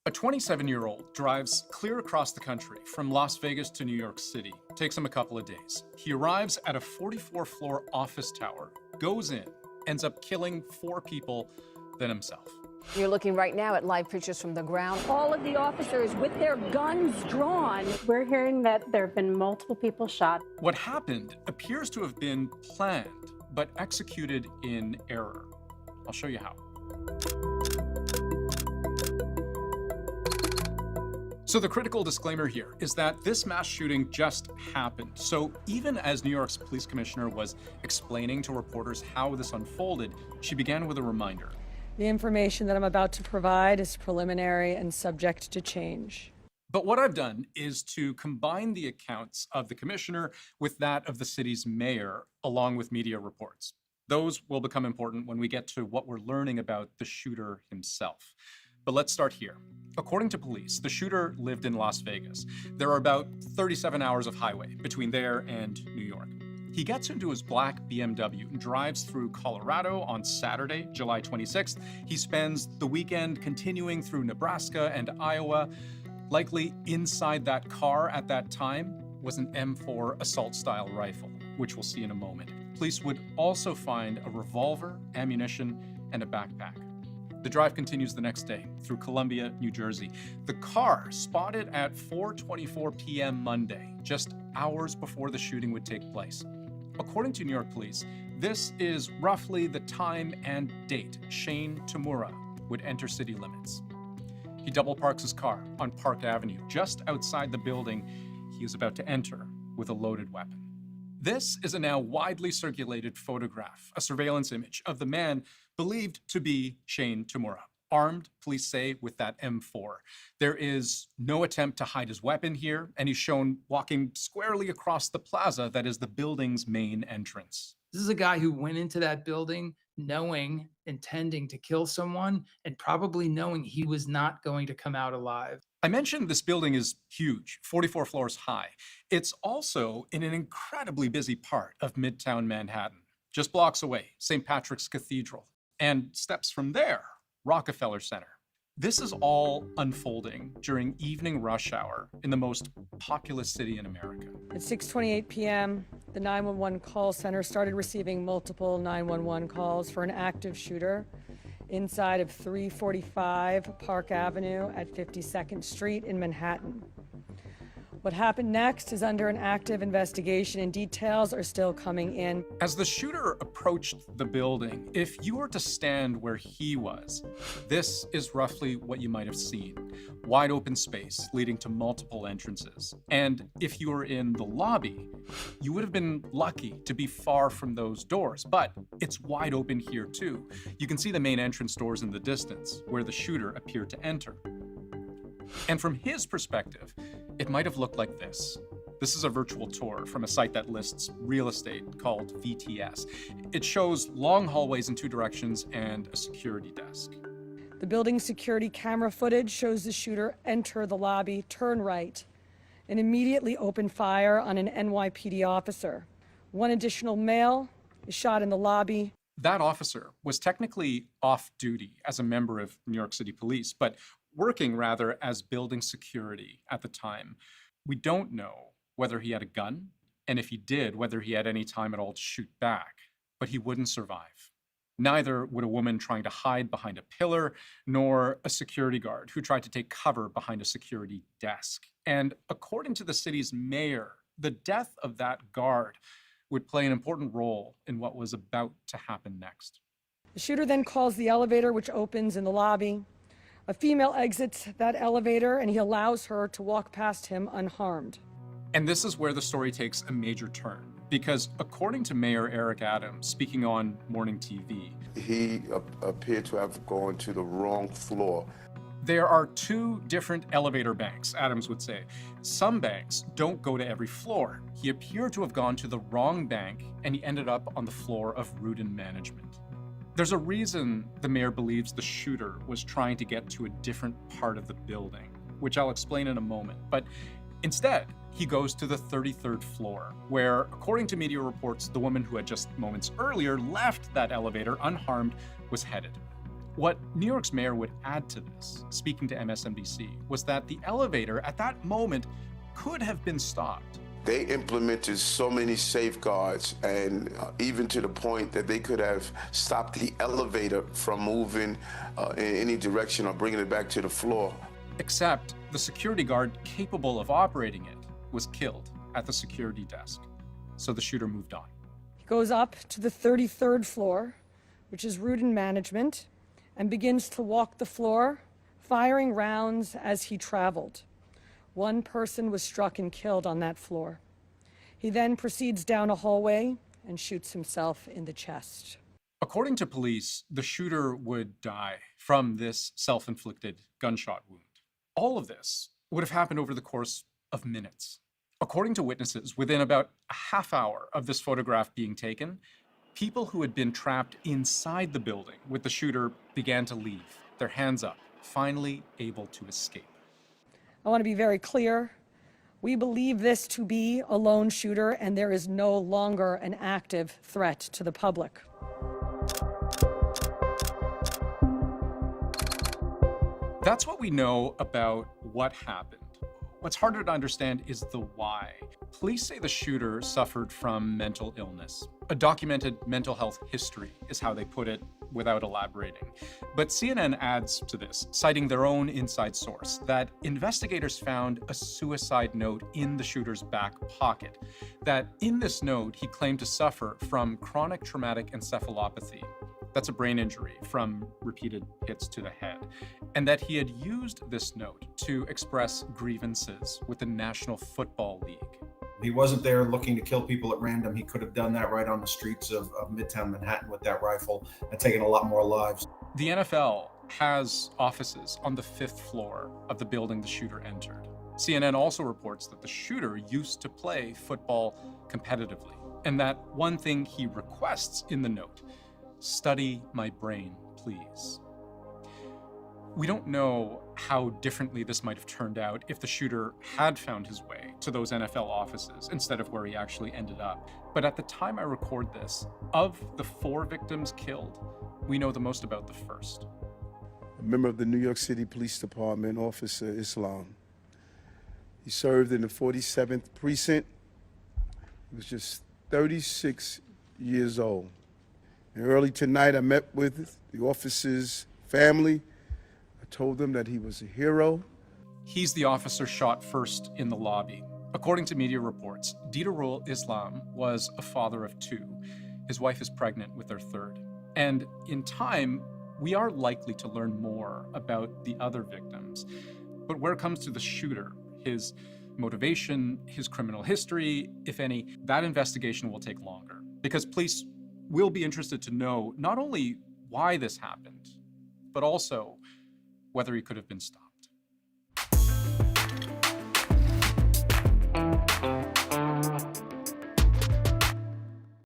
A 27-year-old drives clear across the country from Las Vegas to New York City. Takes him a couple of days. He arrives at a 44-floor office tower, goes in, ends up killing 4 people, then himself. You're looking right now at live pictures from the ground. All of the officers with their guns drawn. We're hearing that there have been multiple people shot. What happened appears to have been planned, but executed in error. I'll show you how. So the critical disclaimer here is that this mass shooting just happened. So even as New York's police commissioner was explaining to reporters how this unfolded, she began with a reminder. The information that I'm about to provide is preliminary and subject to change. But what I've done is to combine the accounts of the commissioner with that of the city's mayor, along with media reports. Those will become important when we get to what we're learning about the shooter himself. But let's start here. According to police, the shooter lived in Las Vegas. There are about 37 hours of highway between there and New York. He gets into his black BMW and drives through Colorado on Saturday, July 26th. He spends the weekend continuing through Nebraska and Iowa. Likely inside that car at that time was an M4 assault-style rifle, which we'll see in a moment. Police would also find a revolver, ammunition, and a backpack. The drive continues the next day through Columbia, New Jersey. The car spotted at 4:24 p.m. Monday, just hours before the shooting would take place. According to New York police, this is roughly the time and date Shane Tamura would enter city limits. He double parks his car on Park Avenue, just outside the building he is about to enter with a loaded weapon. This is a now widely circulated photograph, a surveillance image of the man believed to be Shane Tamura, armed, police say, with that M4. There is no attempt to hide his weapon here, and he's shown walking squarely across the plaza that is the building's main entrance. This is a guy who went into that building intending to kill someone, and probably knowing he was not going to come out alive. I mentioned this building is huge, 44 floors high. It's also in an incredibly busy part of Midtown Manhattan. Just blocks away, St. Patrick's Cathedral. And steps from there, Rockefeller Center. This is all unfolding during evening rush hour in the most populous city in America. At 6:28 p.m., the 911 call center started receiving multiple 911 calls for an active shooter inside of 345 Park Avenue at 52nd Street in Manhattan. What happened next is under an active investigation, and details are still coming in. As the shooter approached the building, if you were to stand where he was, this is roughly what you might have seen. Wide open space leading to multiple entrances. And if you were in the lobby, you would have been lucky to be far from those doors, but it's wide open here too. You can see the main entrance doors in the distance where the shooter appeared to enter. And from his perspective, it might have looked like this. This is a virtual tour from a site that lists real estate called VTS. It shows long hallways in 2 directions and a security desk. The building's security camera footage shows the shooter enter the lobby, turn right, and immediately open fire on an NYPD officer. One additional male is shot in the lobby. That officer was technically off duty as a member of New York City Police, but working rather as building security at the time. We don't know whether he had a gun, and if he did, whether he had any time at all to shoot back, but he wouldn't survive. Neither would a woman trying to hide behind a pillar, nor a security guard who tried to take cover behind a security desk. And according to the city's mayor, the death of that guard would play an important role in what was about to happen next. The shooter then calls the elevator, which opens in the lobby. A female exits that elevator, and he allows her to walk past him unharmed. And this is where the story takes a major turn, because according to Mayor Eric Adams, speaking on morning TV, he appeared to have gone to the wrong floor. There are 2 different elevator banks, Adams would say. Some banks don't go to every floor. He appeared to have gone to the wrong bank, and he ended up on the floor of Rudin Management. There's a reason the mayor believes the shooter was trying to get to a different part of the building, which I'll explain in a moment. But instead, he goes to the 33rd floor, where, according to media reports, the woman who had just moments earlier left that elevator unharmed was headed. What New York's mayor would add to this, speaking to MSNBC, was that the elevator at that moment could have been stopped. They implemented so many safeguards, and even to the point that they could have stopped the elevator from moving in any direction or bringing it back to the floor. Except the security guard capable of operating it was killed at the security desk. So the shooter moved on. He goes up to the 33rd floor, which is route and management, and begins to walk the floor, firing rounds as he traveled. One person was struck and killed on that floor. He then proceeds down a hallway and shoots himself in the chest. According to police, the shooter would die from this self-inflicted gunshot wound. All of this would have happened over the course of minutes. According to witnesses, within about a half hour of this photograph being taken, people who had been trapped inside the building with the shooter began to leave, their hands up, finally able to escape. I want to be very clear. We believe this to be a lone shooter, and there is no longer an active threat to the public. That's what we know about what happened. What's harder to understand is the why. Police say the shooter suffered from mental illness. A documented mental health history is how they put it without elaborating. But CNN adds to this, citing their own inside source, that investigators found a suicide note in the shooter's back pocket. That in this note, he claimed to suffer from chronic traumatic encephalopathy. That's a brain injury from repeated hits to the head. And that he had used this note to express grievances with the National Football League. He wasn't there looking to kill people at random. He could have done that right on the streets of Midtown Manhattan with that rifle and taken a lot more lives. The NFL has offices on the 5th floor of the building the shooter entered. CNN also reports that the shooter used to play football competitively, and that one thing he requests in the note, "Study my brain, please." We don't know how differently this might have turned out if the shooter had found his way to those NFL offices instead of where he actually ended up. But at the time I record this, of the 4 victims killed, we know the most about the first. A member of the New York City Police Department, Officer Islam. He served in the 47th Precinct. He was just 36 years old. And early tonight, I met with the officer's family. I told them that he was a hero. He's the officer shot first in the lobby. According to media reports, Didarul Islam was a father of 2. His wife is pregnant with their 3rd. And in time, we are likely to learn more about the other victims. But where it comes to the shooter, his motivation, his criminal history, if any, that investigation will take longer. Because police will be interested to know not only why this happened, but also whether he could have been stopped.